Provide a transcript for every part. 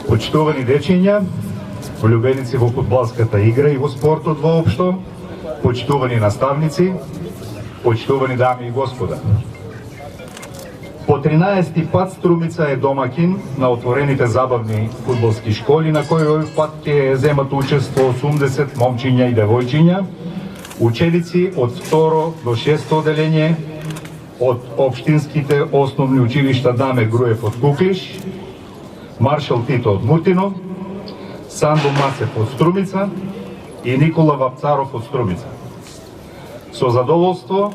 Почитувани дечиња, влюбеници во фудбалската игра и во спортот воопшто, почитувани наставници, почитувани дами и господа. По 13-ти пат Струмица е домакин на отворените забавни фудбалски школи, на кои овој пат ќе земат учество 80 момчиња и девојчиња, ученици од 2 до 6 оделење од општинските основни училишта Даме Груев од Куклиш, Маршал Тито од Мутино, Сандо Масев од Струмица и Никола Вапцаров од Струмица. Со задоволство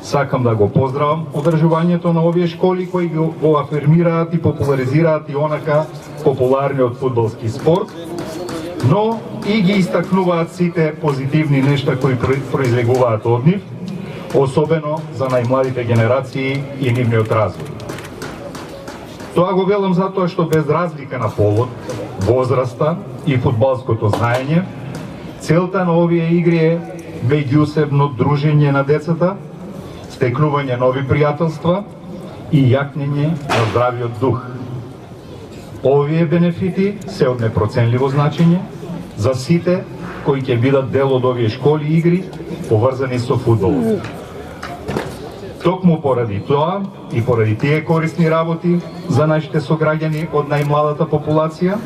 сакам да го поздравам одржувањето на овие школи кои го афирмираат и популаризираат и онака популарниот фудбалски спорт, но и ги истакнуваат сите позитивни нешта кои произлегуваат од нив, особено за најмладите генерации и нивниот развој. Тоа го велам затоа што без разлика на полот, возраста и фудбалското знаење, целта на овие игри е меѓусебно дружење на децата, стекнување нови пријателства и јакнење на здравиот дух. Овие бенефити се од непроценливо значење за сите кои ќе бидат дел од овие школи и игри поврзани со фудбалот. Токму поради тоа и поради тие корисни работи за нашите сограѓани од најмладата популација,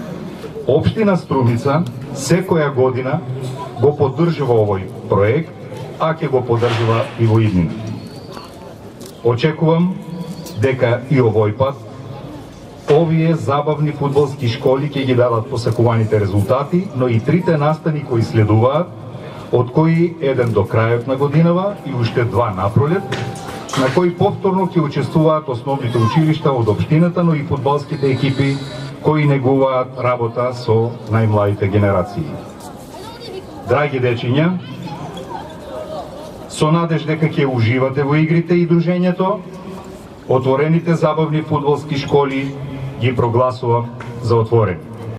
Општина Струмица секоја година го поддржува овој проект, а ќе го поддржува и во иднина. Очекувам дека и овој пат овие забавни фудбалски школи ќе ги дадат посакуваните резултати, но и трите настани кои следуваат, од кои еден до крајот на годинава и уште два напролет, на кои повторно ќе учествуваат основните училишта од општината, но и фудбалските екипи кои негуваат работа со најмладите генерации. Драги дечиња, со надеж дека ќе уживате во игрите и дружењето, отворените забавни фудбалски школи ги прогласувам за отворени.